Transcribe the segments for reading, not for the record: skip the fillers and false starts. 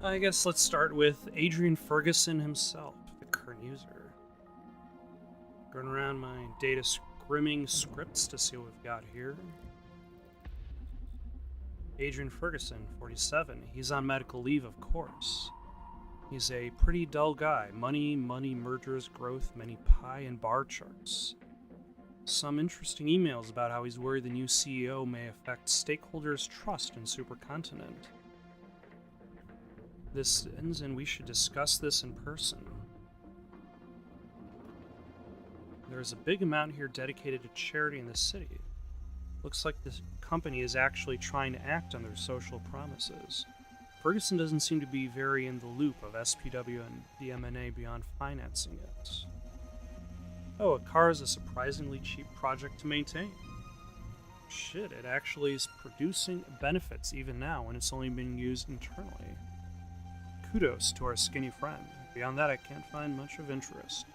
I guess let's start with Adrian Ferguson himself, the current user. Going around my data scrimming scripts to see what we've got here. Adrian Ferguson, 47. He's on medical leave, of course. He's a pretty dull guy. Money, mergers, growth, many pie and bar charts. Some interesting emails about how he's worried the new CEO may affect stakeholders' trust in Supercontinent. This ends in we should discuss this in person. There's a big amount here dedicated to charity in the city. Looks like this company is actually trying to act on their social promises. Ferguson doesn't seem to be very in the loop of SPW and the M&A beyond financing it. Oh, a car is a surprisingly cheap project to maintain. Shit, it actually is producing benefits even now when it's only being used internally. Kudos to our skinny friend. Beyond that, I can't find much of interest.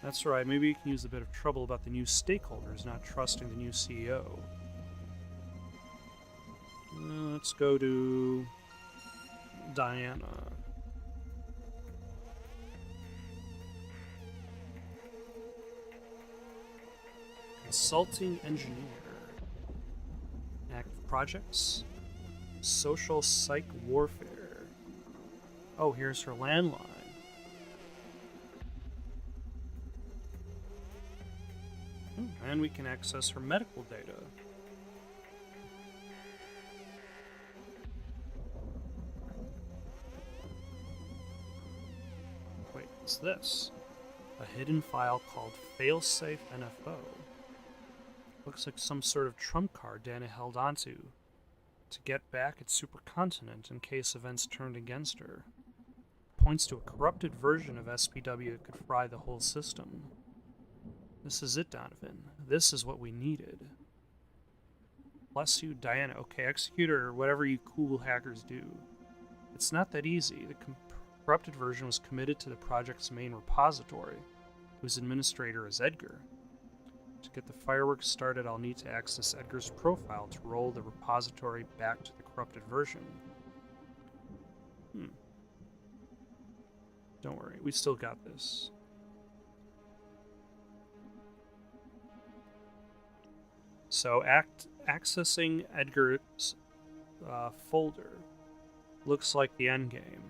That's right, maybe you can use a bit of trouble about the new stakeholders not trusting the new CEO. Let's go to Diana. Consulting engineer. Active projects. Social psych warfare. Oh, here's her landline. And we can access her medical data. Wait, what's this? A hidden file called Failsafe NFO. Looks like some sort of trump card Dana held onto to get back at Supercontinent in case events turned against her. Points to a corrupted version of SPW that could fry the whole system. This is it, Donovan. This is what we needed. Bless you, Diana. Okay, executor, or whatever you cool hackers do. It's not that easy. The corrupted version was committed to the project's main repository, whose administrator is Edgar. To get the fireworks started, I'll need to access Edgar's profile to roll the repository back to the corrupted version. Don't worry, we still got this. So, accessing Edgar's folder looks like the endgame.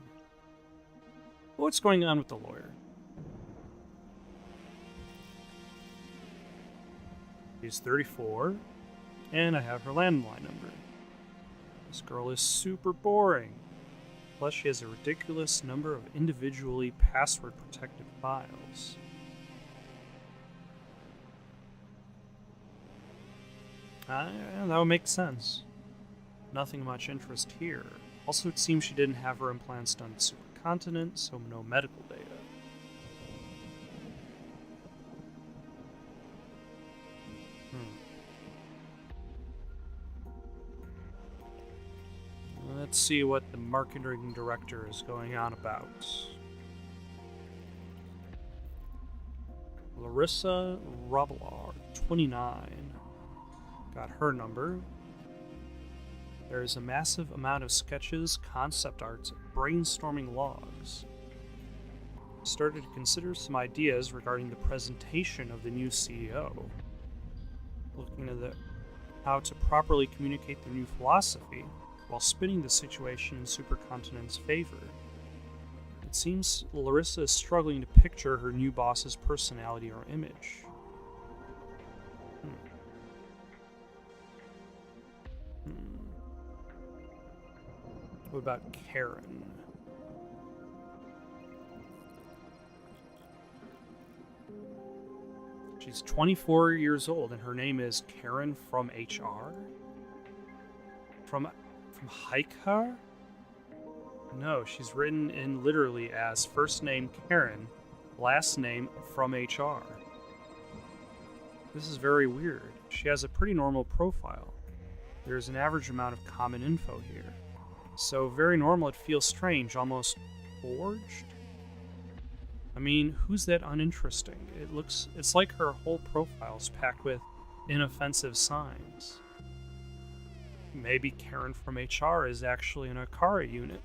What's going on with the lawyer? She's 34, and I have her landline number. This girl is super boring. Plus, she has a ridiculous number of individually password-protected files. That would make sense. Nothing much interest here. Also, it seems she didn't have her implants done at Supercontinent, so no medical data. Let's see what the marketing director is going on about. Larissa Robillard, 29. Got her number. There's a massive amount of sketches, concept arts, brainstorming logs. Started to consider some ideas regarding the presentation of the new CEO. Looking at how to properly communicate the new philosophy while spinning the situation in Supercontinent's favor. It seems Larissa is struggling to picture her new boss's personality or image. What about Karen? She's 24 years old, and her name is Karen from HR? From Haikar? No, she's written in literally as first name Karen, last name from HR. This is very weird. She has a pretty normal profile. There's an average amount of common info here. So very normal, it feels strange, almost forged? I mean, who's that uninteresting? It's like her whole profile's packed with inoffensive signs. Maybe Karen from HR is actually an Akara unit.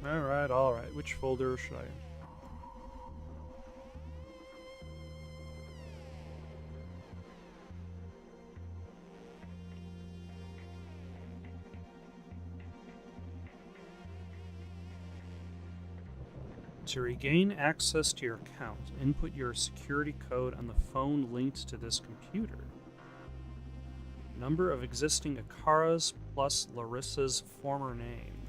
Alright. Which folder should I... To regain access to your account, input your security code on the phone linked to this computer. Number of existing Akaras plus Larissa's former name.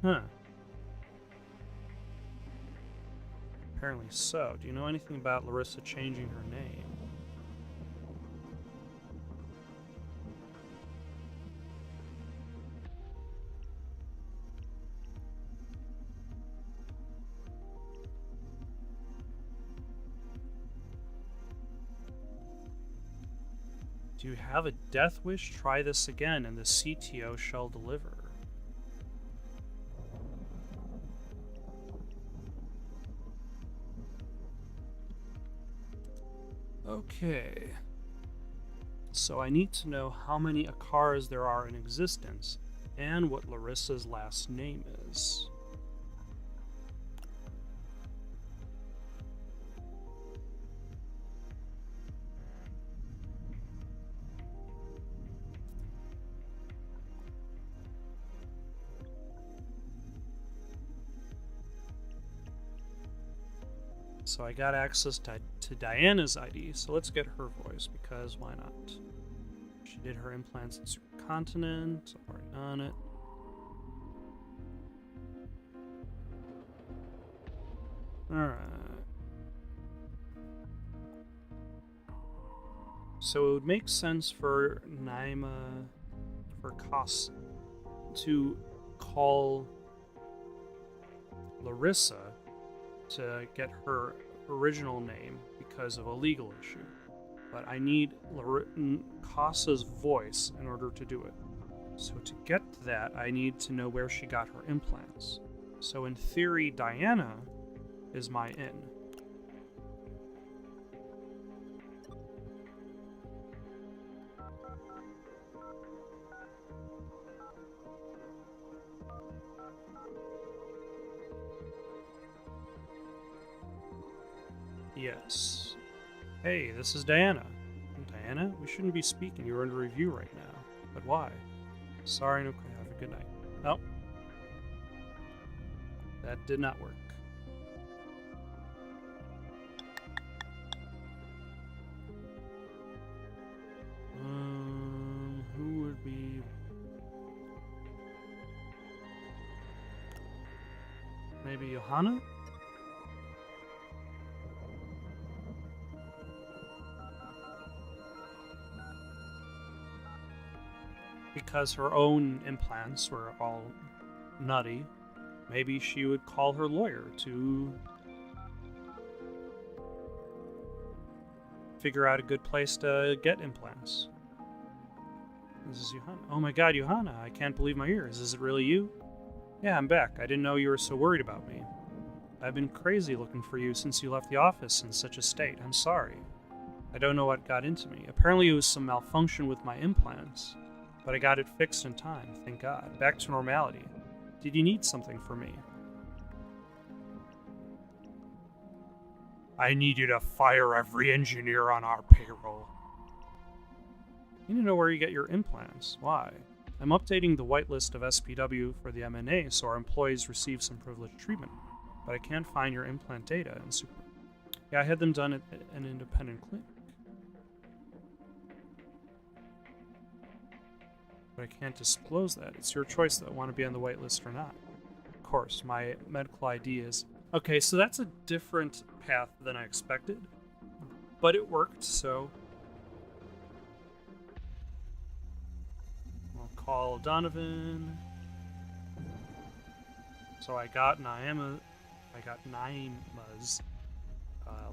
Huh. Apparently so. Do you know anything about Larissa changing her name? Do you have a death wish? Try this again, and the CTO shall deliver. Okay. So I need to know how many Akaras there are in existence, and what Larissa's last name is. So I got access to Diana's ID, so let's get her voice, because why not? She did her implants in Supercontinent, so already on it. Alright. So it would make sense for Naima, for Kos, to call Larissa to get her original name because of a legal issue. But I need Kos's voice in order to do it. So to get to that, I need to know where she got her implants. So in theory, Diana is my in. Yes. Hey, this is Diana. Diana, we shouldn't be speaking. You're under review right now. But why? Sorry, no. Have a good night. Oh. That did not work. Who would be... Maybe Johanna? Because her own implants were all nutty, maybe she would call her lawyer to figure out a good place to get implants. This is Johanna. Oh my god, Johanna, I can't believe my ears. Is it really you? Yeah, I'm back. I didn't know you were so worried about me. I've been crazy looking for you since you left the office in such a state. I'm sorry. I don't know what got into me. Apparently it was some malfunction with my implants. But I got it fixed in time, thank God. Back to normality. Did you need something from me? I need you to fire every engineer on our payroll. You need to know where you get your implants. Why? I'm updating the whitelist of SPW for the M&A so our employees receive some privileged treatment. But I can't find your implant data in Super... Yeah, I had them done at an independent clinic. But I can't disclose that. It's your choice that I want to be on the whitelist or not. Of course, my medical ID is... Okay, so that's a different path than I expected. But it worked, so... I'll call Donovan. So I got Naima's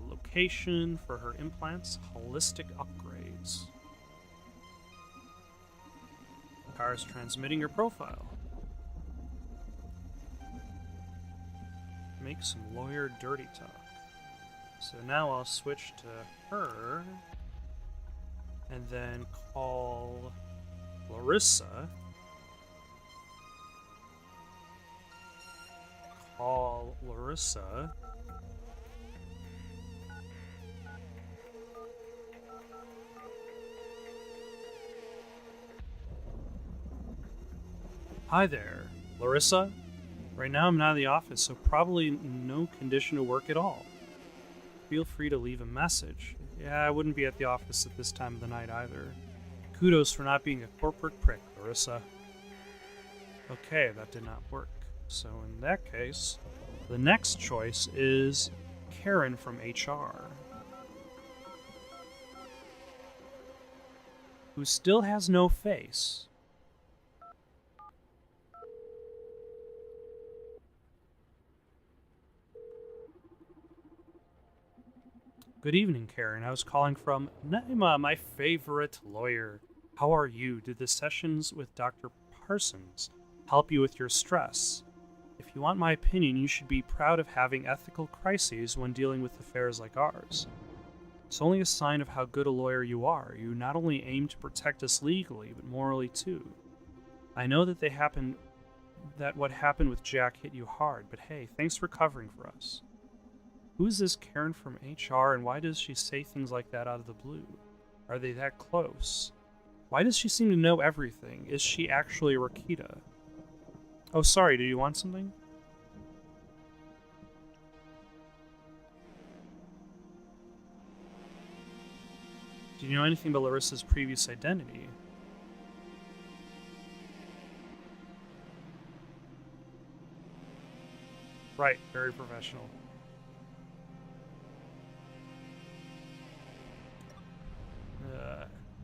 location for her implants, holistic upgrades. Car is transmitting your profile. Make some lawyer dirty talk. So now I'll switch to her and then call Larissa Larissa. Hi there, Larissa. Right now I'm not in the office, so probably no condition to work at all. Feel free to leave a message. Yeah, I wouldn't be at the office at this time of the night either. Kudos for not being a corporate prick, Larissa. Okay, that did not work. So in that case, the next choice is Karen from HR, who still has no face. Good evening, Karen. I was calling from Naima, my favorite lawyer. How are you? Did the sessions with Dr. Parsons help you with your stress? If you want my opinion, you should be proud of having ethical crises when dealing with affairs like ours. It's only a sign of how good a lawyer you are. You not only aim to protect us legally, but morally too. I know that what happened with Jack hit you hard, but hey, thanks for covering for us. Who's this Karen from HR, and why does she say things like that out of the blue? Are they that close? Why does she seem to know everything? Is she actually Rakita? Oh, sorry, did you want something? Do you know anything about Larissa's previous identity? Right, very professional.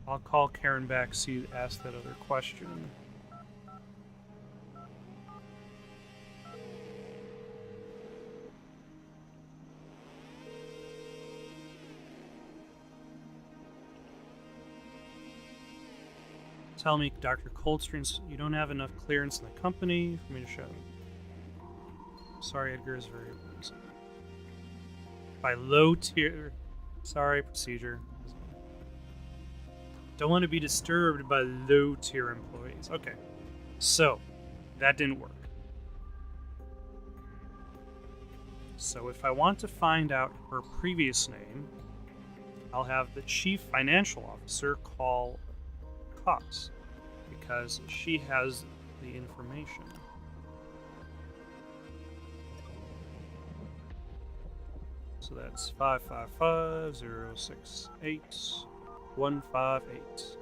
I'll call Karen back, see you ask that other question. Tell me, Dr. Coldstream, you don't have enough clearance in the company for me to show. Sorry, Edgar is very busy. By low tier. Sorry, procedure. Don't want to be disturbed by low tier employees. Okay, so that didn't work. So if I want to find out her previous name, I'll have the chief financial officer call Cox because she has the information. So that's 555-068-158.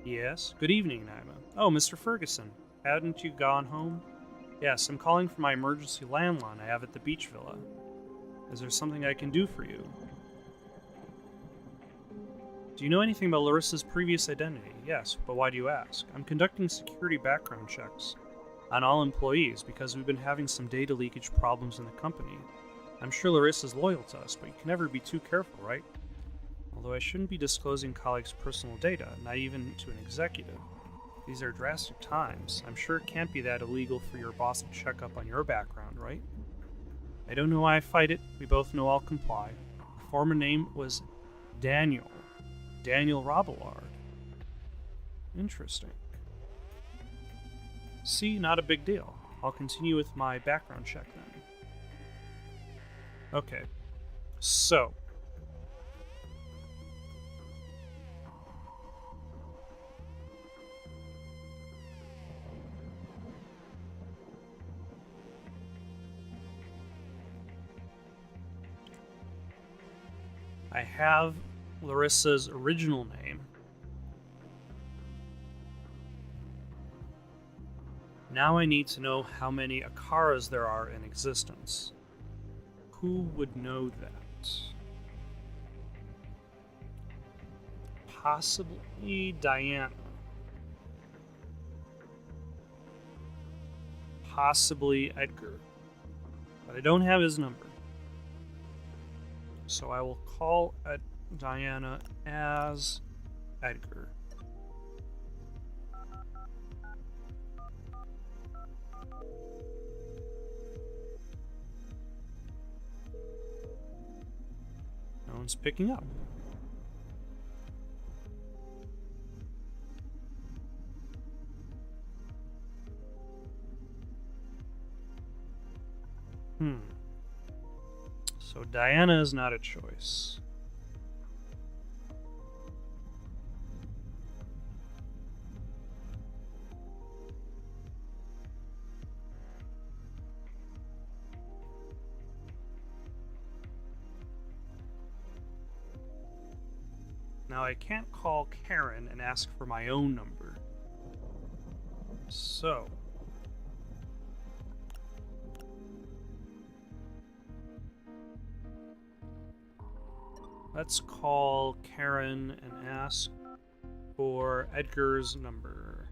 Yes, good evening, Naima. Oh, Mr. Ferguson, hadn't you gone home? Yes, I'm calling for my emergency landline I have at the beach villa. Is there something I can do for you? Do you know anything about Larissa's previous identity? Yes, but why do you ask? I'm conducting security background checks on all employees because we've been having some data leakage problems in the company. I'm sure Larissa's loyal to us, but you can never be too careful, right? Although I shouldn't be disclosing colleagues' personal data, not even to an executive. These are drastic times. I'm sure it can't be that illegal for your boss to check up on your background, right? I don't know why I fight it. We both know I'll comply. The former name was Daniel Robillard. Interesting. See, not a big deal. I'll continue with my background check then. Okay, so I have Larissa's original name. Now I need to know how many Akaras there are in existence. Who would know that? Possibly Diana. Possibly Edgar. But I don't have his number. So I will call Diana as Edgar. No one's picking up. So Diana is not a choice. Now I can't call Karen and ask for my own number. So let's call Karen and ask for Edgar's number.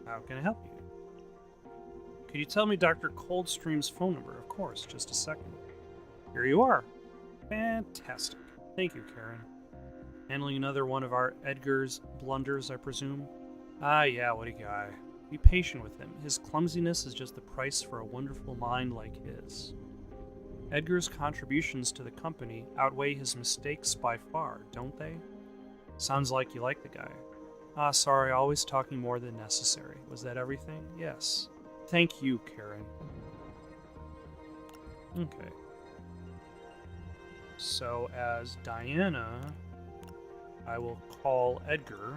How can I help you? Could you tell me Dr. Coldstream's phone number? Of course, just a second. Here you are. Fantastic. Thank you, Karen. Handling another one of our Edgar's blunders, I presume? Ah, yeah, what a guy. Be patient with him. His clumsiness is just the price for a wonderful mind like his. Edgar's contributions to the company outweigh his mistakes by far, don't they? Sounds like you like the guy. Ah, sorry, always talking more than necessary. Was that everything? Yes. Thank you, Karen. Okay. So, as Diana, I will call Edgar.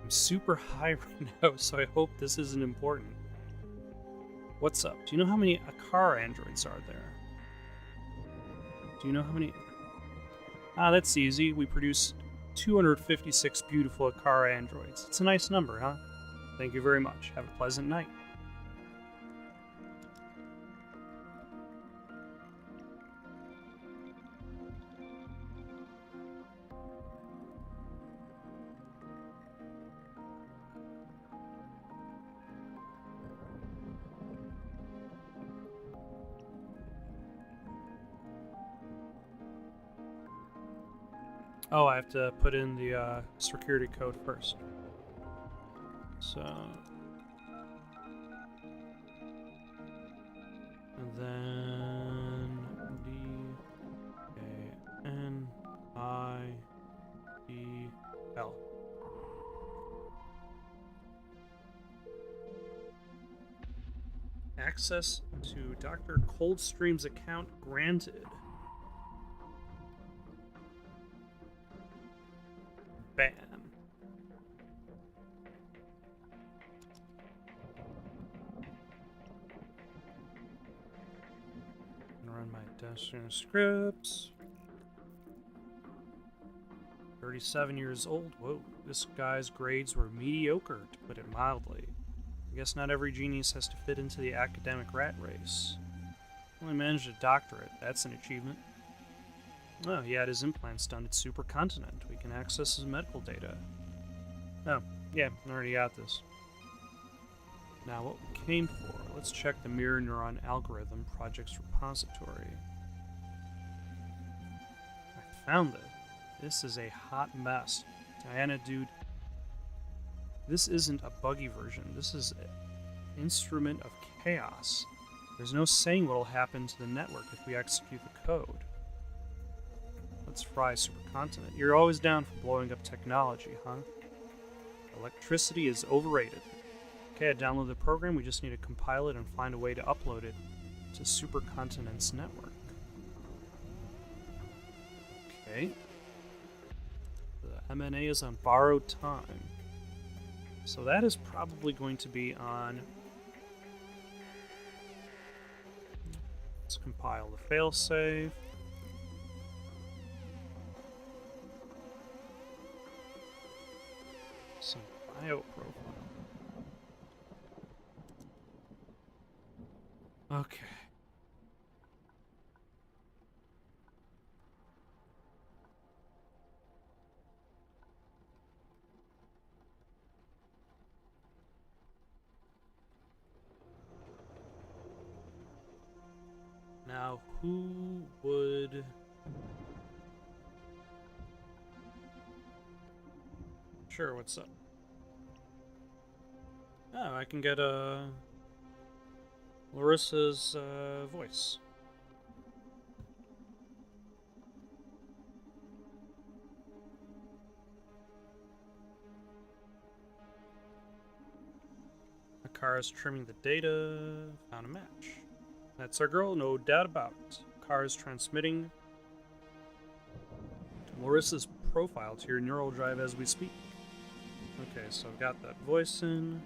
I'm super high right now, so I hope this isn't important. What's up? Do you know how many car androids are there? Do you know how many? Ah, that's easy. We produced 256 beautiful car androids. It's a nice number, huh? Thank you very much. Have a pleasant night. Oh, I have to put in the security code first. So, and then DANIDL. Access to Dr. Coldstream's account granted. Bam. Gonna run my Destiny scripts. 37 years old. Whoa, this guy's grades were mediocre, to put it mildly. I guess not every genius has to fit into the academic rat race. Only managed a doctorate. That's an achievement. Oh, he had his implants done at Supercontinent. We can access his medical data. Oh, yeah, I already got this. Now, what we came for. Let's check the mirror neuron algorithm project's repository. I found it. This is a hot mess. Diana, dude. This isn't a buggy version. This is an instrument of chaos. There's no saying what will happen to the network if we execute the code. Let's fry Supercontinent. You're always down for blowing up technology, huh? Electricity is overrated. Okay, I downloaded the program. We just need to compile it and find a way to upload it to Supercontinent's network. Okay. The MNA is on borrowed time. So that is probably going to be on... Let's compile the failsafe. Some bio profile. Okay. Now, who would... Sure, what's up? Oh, I can get Larissa's voice. The car is trimming the data. Found a match. That's our girl, no doubt about it. Car is transmitting to Larissa's profile to your neural drive as we speak. Okay, so I've got that voice in.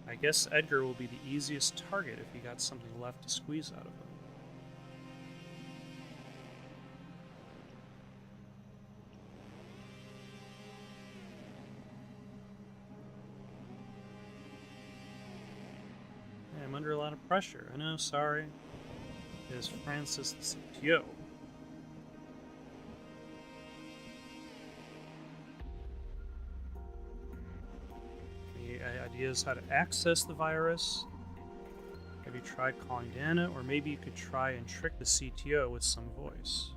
I guess Edgar will be the easiest target if he got something left to squeeze out of him. Yeah, I'm under a lot of pressure. I know, sorry. It is Francis the CTO. Ideas how to access the virus. Have you tried calling Dana, or maybe you could try and trick the CTO with some voice?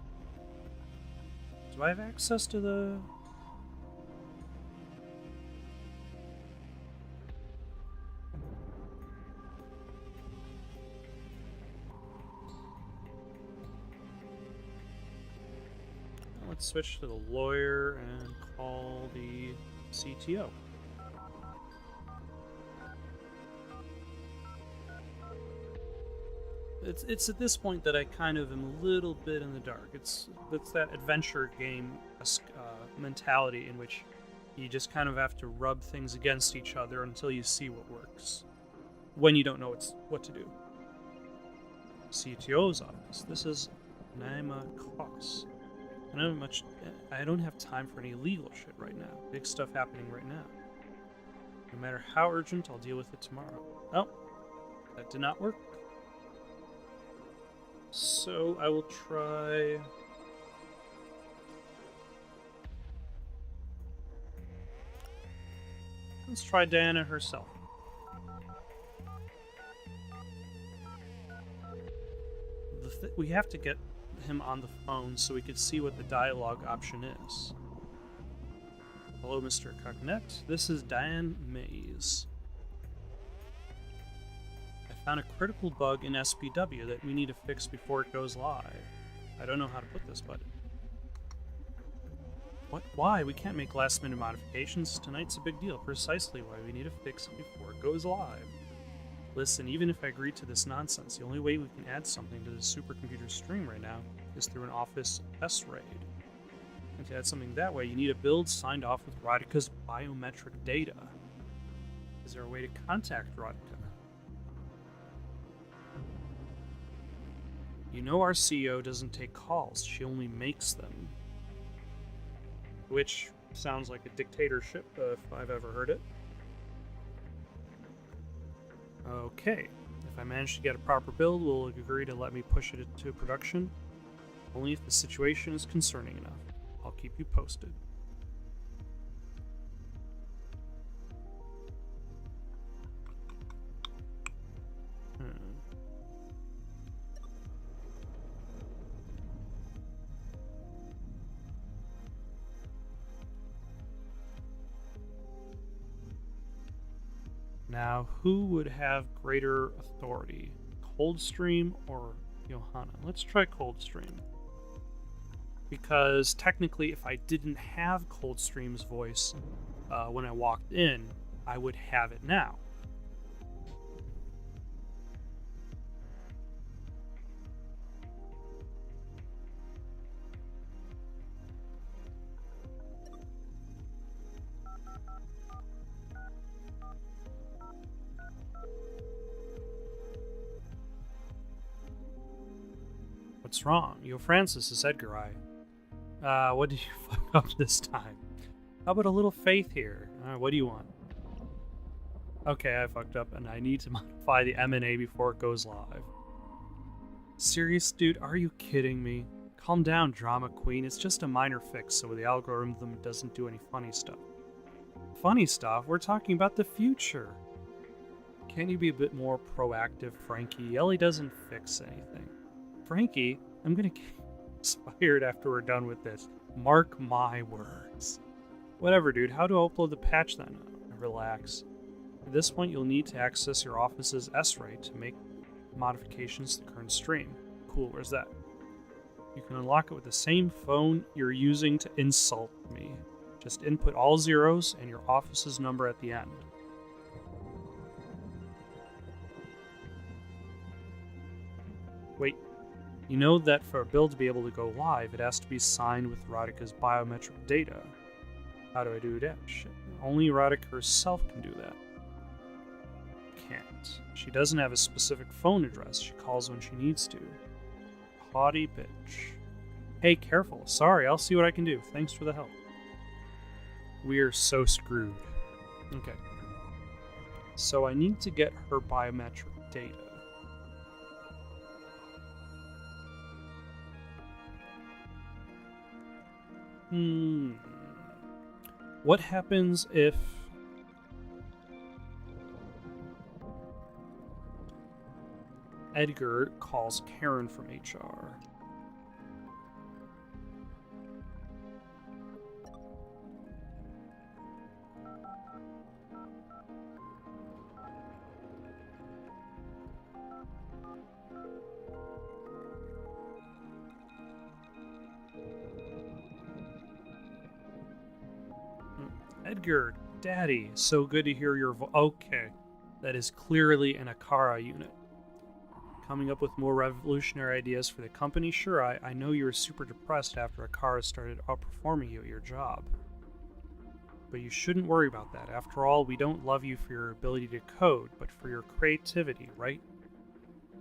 Do I have access to the... Let's switch to the lawyer and call the CTO. It's at this point that I kind of am a little bit in the dark. It's that adventure game mentality in which you just kind of have to rub things against each other until you see what works, when you don't know what to do. CTO's office. This is Naima Koss. I don't have time for any legal shit right now. Big stuff happening right now. No matter how urgent, I'll deal with it tomorrow. Oh, that did not work. So I will try... Let's try Diana herself. We have to get him on the phone so we could see what the dialogue option is. Hello, Mr. Cognette. This is Diane Mays. Found a critical bug in SPW that we need to fix before it goes live. I don't know how to put this, but... What? Why? We can't make last-minute modifications. Tonight's a big deal. Precisely why we need to fix it before it goes live. Listen, even if I agree to this nonsense, the only way we can add something to the supercomputer stream right now is through an Office S-RAID. And to add something that way, you need a build signed off with Rodica's biometric data. Is there a way to contact Rodica? You know our CEO doesn't take calls, she only makes them. Which sounds like a dictatorship, if I've ever heard it. Okay, if I manage to get a proper build, will it agree to let me push it into production? Only if the situation is concerning enough. I'll keep you posted. Now, who would have greater authority? Coldstream or Johanna? Let's try Coldstream. Because technically, if I didn't have Coldstream's voice when I walked in, I would have it now. What's wrong? Yo, Francis, is Edgar. What did you fuck up this time? How about a little faith here? What do you want? Okay, I fucked up and I need to modify the M&A before it goes live. Serious, dude? Are you kidding me? Calm down, drama queen. It's just a minor fix so the algorithm doesn't do any funny stuff. Funny stuff? We're talking about the future. Can't you be a bit more proactive, Frankie? Ellie doesn't fix anything. Frankie, I'm gonna expired after we're done with this. Mark my words. Whatever, dude. How do I upload the patch then? Relax. At this point, you'll need to access your office's S-Ray to make modifications to the current stream. Cool, where's that? You can unlock it with the same phone you're using to insult me. Just input all zeros and your office's number at the end. Wait, you know that for a bill to be able to go live, it has to be signed with Radhika's biometric data. How do I do that? Shit. Only Radhika herself can do that. Can't. She doesn't have a specific phone address. She calls when she needs to. Haughty bitch. Hey, careful. Sorry, I'll see what I can do. Thanks for the help. We're so screwed. Okay. So I need to get her biometric data. What happens if Edgar calls Karen from HR? Edgar, Daddy, so good to hear your voice. Okay, that is clearly an Akara unit. Coming up with more revolutionary ideas for the company? Sure, I know you were super depressed after Akara started outperforming you at your job. But you shouldn't worry about that. After all, we don't love you for your ability to code, but for your creativity, right?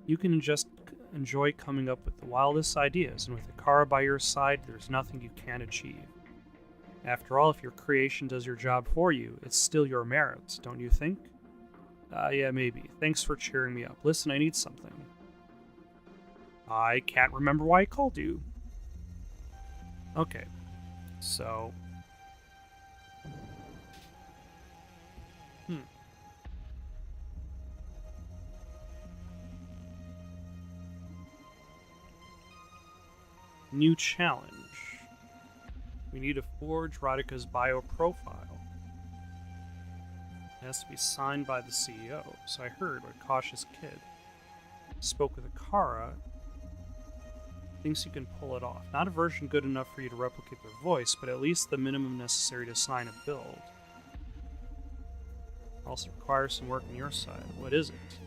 You can just enjoy coming up with the wildest ideas, and with Akara by your side, there's nothing you can't achieve. After all, if your creation does your job for you, it's still your merits, don't you think? Yeah, maybe. Thanks for cheering me up. Listen, I need something. I can't remember why I called you. Okay, so... New challenge. We need to forge Radhika's bio profile. It has to be signed by the CEO, so I heard what a cautious kid. Spoke with Akara. Thinks you can pull it off. Not a version good enough for you to replicate their voice, but at least the minimum necessary to sign a build. Also requires some work on your side. What is it?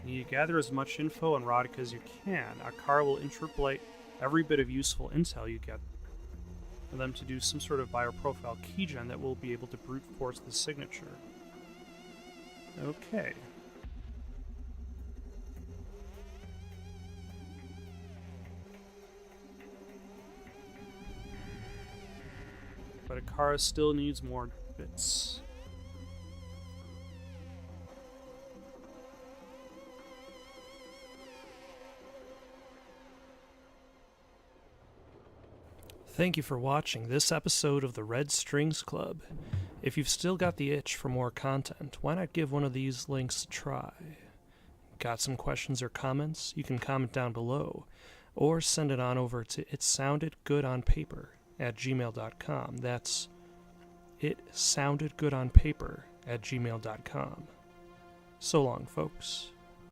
You need to gather as much info on Radhika as you can. Akara will interpolate every bit of useful intel you get for them to do some sort of bioprofile keygen that will be able to brute force the signature. Okay. But Akara still needs more bits. Thank you for watching this episode of the Red Strings Club. If you've still got the itch for more content, why not give one of these links a try? Got some questions or comments? You can comment down below, or send it on over to itsoundedgoodonpaper@gmail.com. That's itsoundedgoodonpaper@gmail.com. So long, folks.